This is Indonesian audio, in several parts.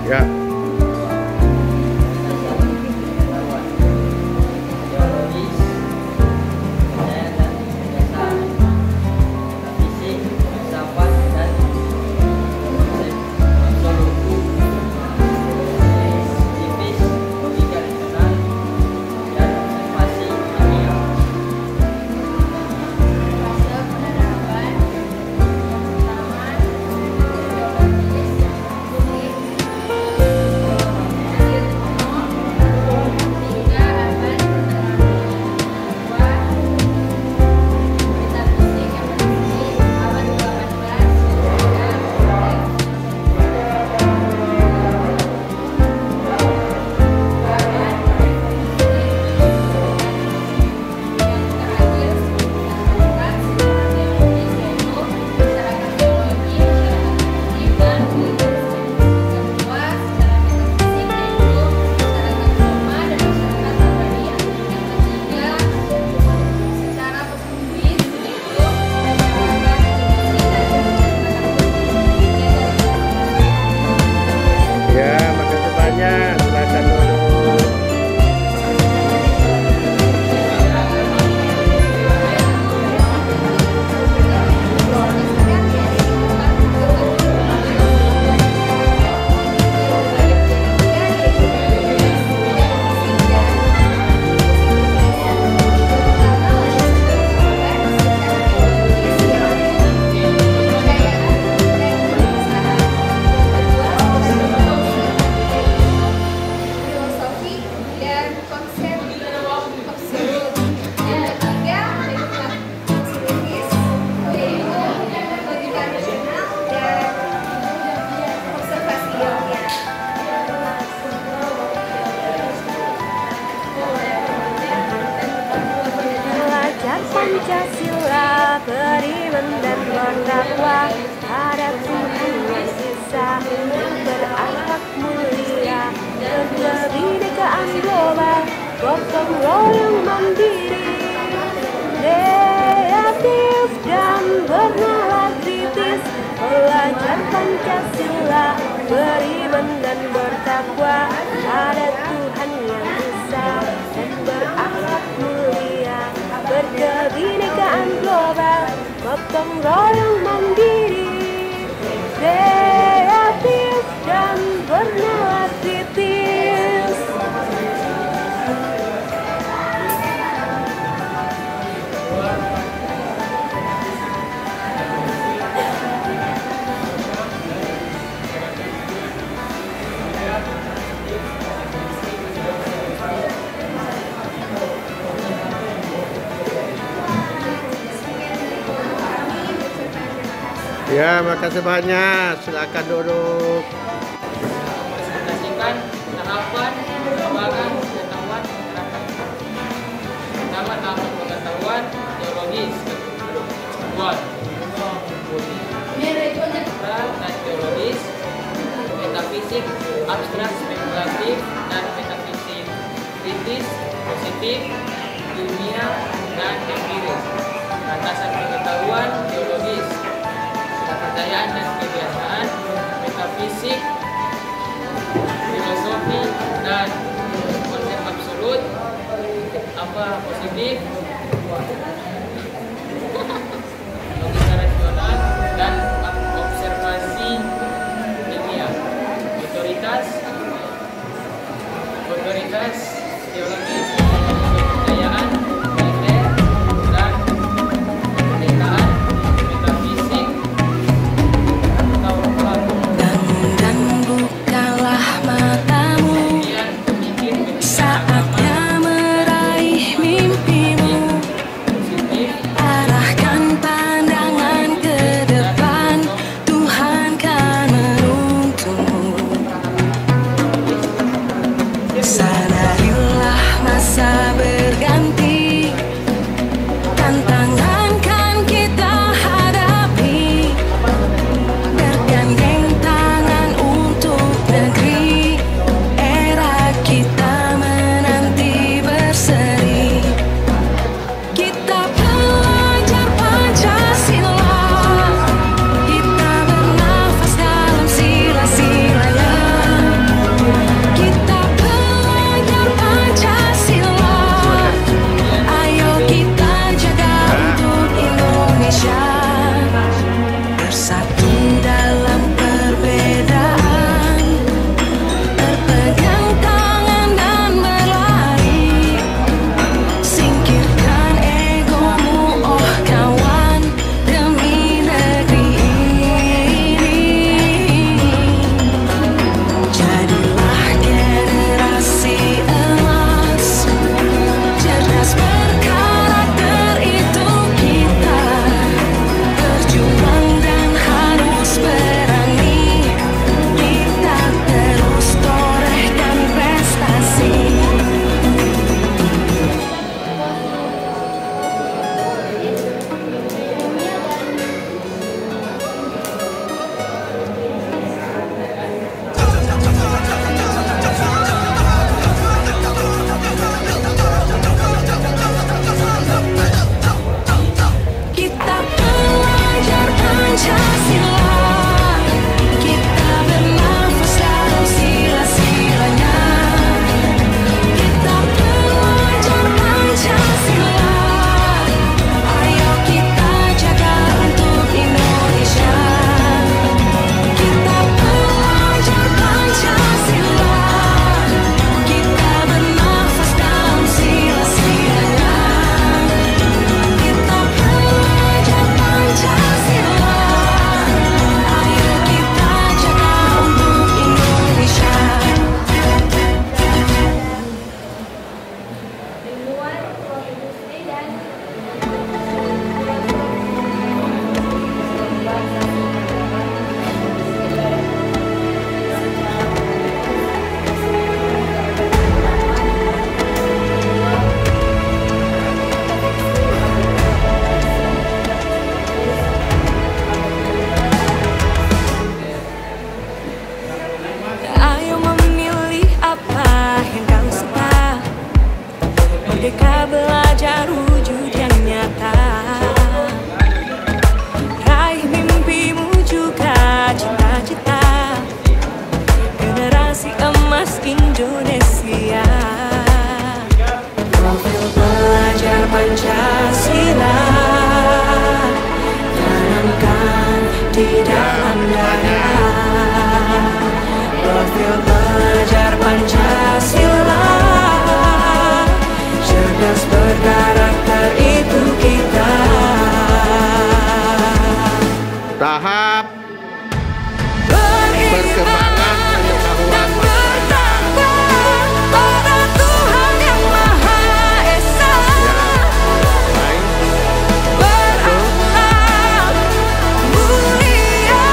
Ya. Pancasila, beriman dan bertakwa pada Tuhan yang Esa, berakhlak mulia, berkebinekaan global, gotong royong mandiri, kreatif dan bernalar kritis, belajar Pancasila, beriman dan bertakwa pada Tuhan yang Esa, dan berakhlak mulia, berkebinekaan global, gotong royong mandiri, kreatif dan bernalar kritis. Ya, makasih banyak. Silakan duduk. Presentasikan tahapan pengembangan pengetahuan masyarakat. Pertama, tahapan pengetahuan teologis. Kedua, dan teologis, metafisik, abstrak, spekulatif, dan metafisik kritis, positif, ilmiah, dan empiris. Landasan pengetahuan teologis, kepercayaan dan kebiasaan, metafisik, filosofi, dan konsep absolut, positif, logika rasional, dan observasi ilmiah. Otoritas teologis, kepercayaan, militer, dan kemerdekaan, metafisik atau Indonesia. Profil pelajar Pancasila tanamkan di dalam dada. Profil pelajar Pancasila, cerdas berkarakter itu kita. Tahap perkembangan pengetahuan bertakwa pada Tuhan yang Maha Esa. baik. Berakhlak mulia,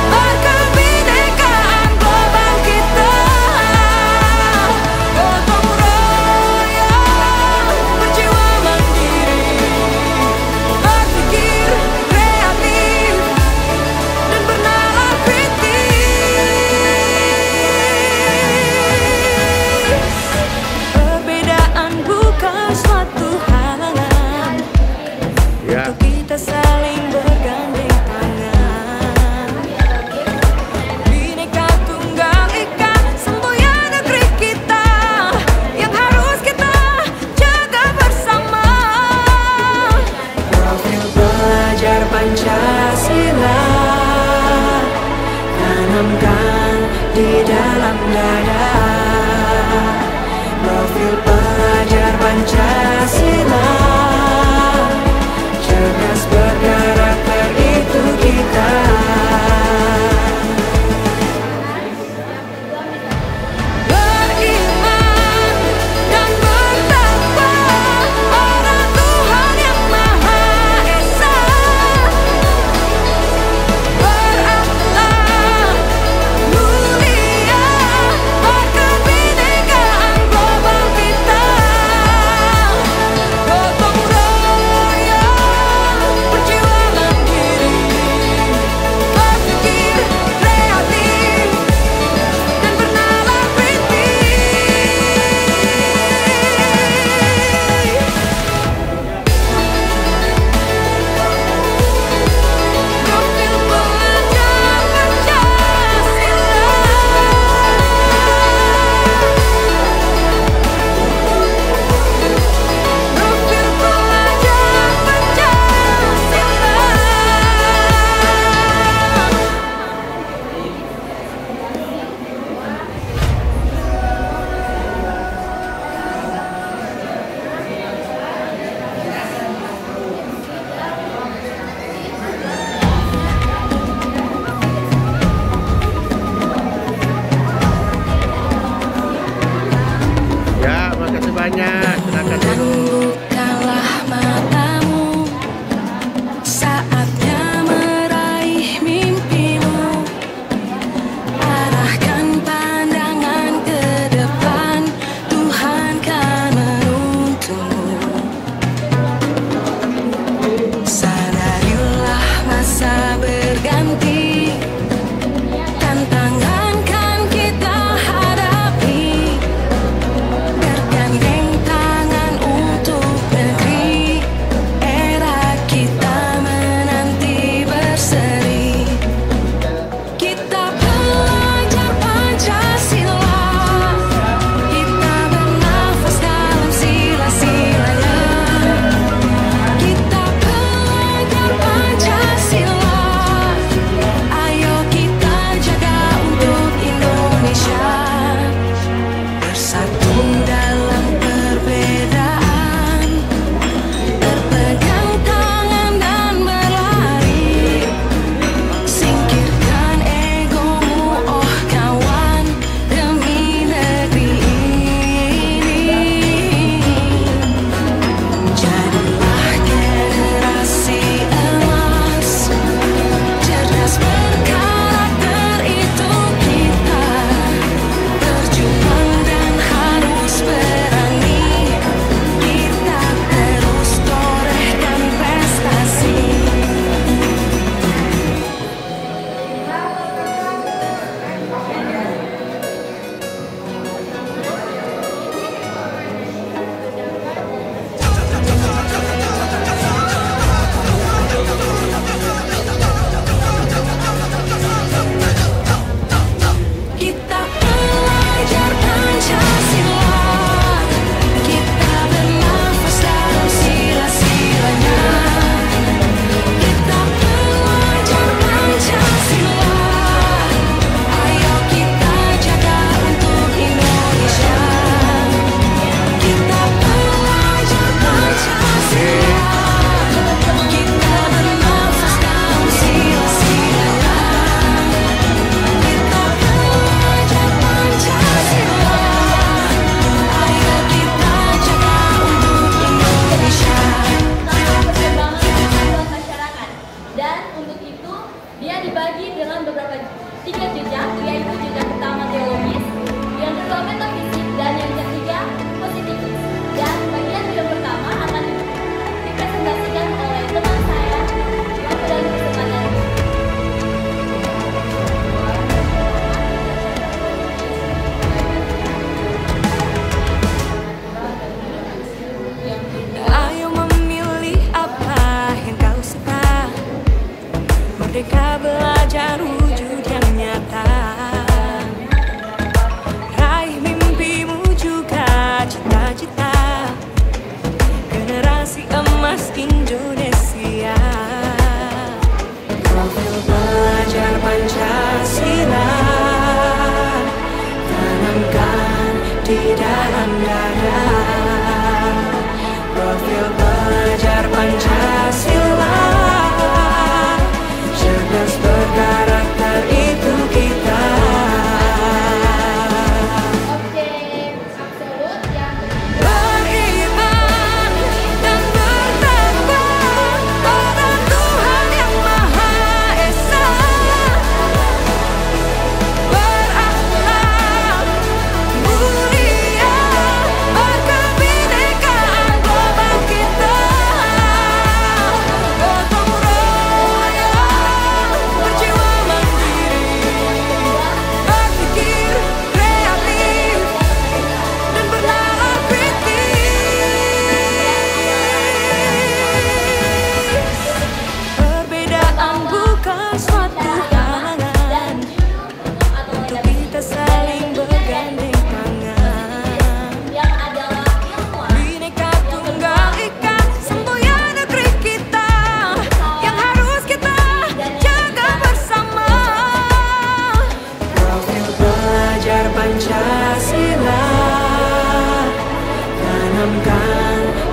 berkebinekaan global kita. Gotong royong, berjiwa mandiri, berpikir kreatif dan bernalar kritis. Perbedaan bukan suatu halangan Ya. untuk kita saling bergandeng tangan. Bhinneka Tunggal Ika, semboyan negeri kita yang harus kita jaga bersama. Profil pelajar Pancasila tanamkan di dalam dada. Profil pelajar Pancasila, cerdas berkarakter itu kita. Beriman dan bertakwa pada Tuhan yang Maha Esa. Berakhlak mulia, berkebinekaan global kita.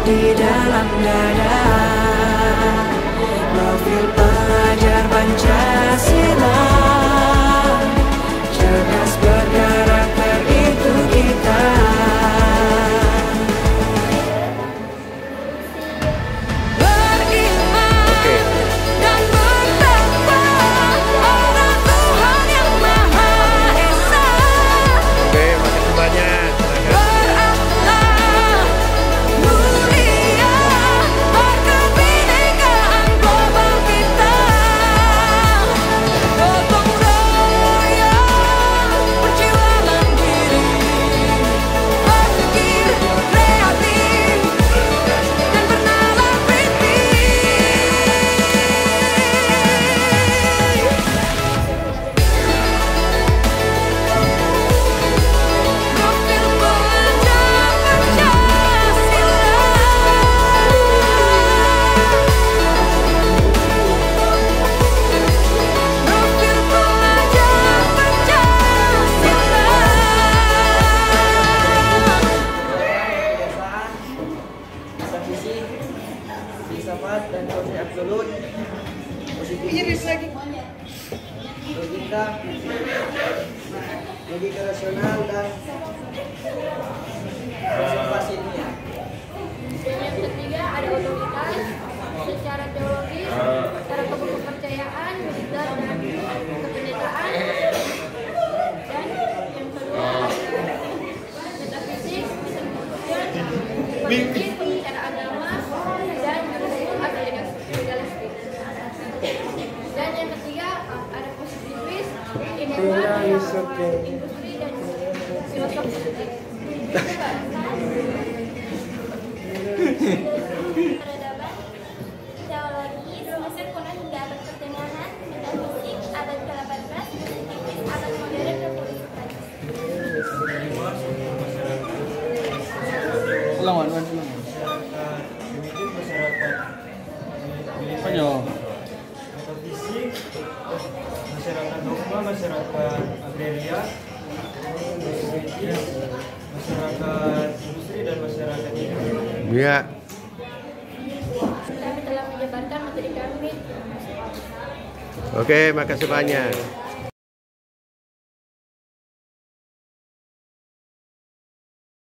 di dalam dada. Profil pelajar Pancasila, cerdas berkarakter itu kita. Beriman Oke. dan bertakwa pada Tuhan yang Maha Esa. Oke, makasih banyak. Silakan. Berakhlak mulia, berkebinekaan global kita. Gotong royong, berjiwa mandiri, berpikir kreatif dan bernalar kritis. Profil pelajar Pancasila, profil pelajar Pancasila. Kebiasaan, bisa fisik, filsafat dan konsep absolut, positivis, logika rasional dan konservasi ilmiah. Yang ketiga ada otoritas secara teologis, secara kepercayaan, dan kependekaan. Dan yang kedua ada metafisik, politik, secara agama, dan legalistik. Dan yang ketiga ada positivis, ilmuwan, industri, dan filosofi. Peradaban, teologis, Mesir kuno hingga abad pertengahan, metafisik, abad ke-18, positivis, abad modern, revolusi Prancis. Metafisik, masyarakat dogma, masyarakat agraria, masyarakat industri dan masyarakat ilmiah. Ya. Kami telah menyebarkan materi kami. Oke, makasih banyak.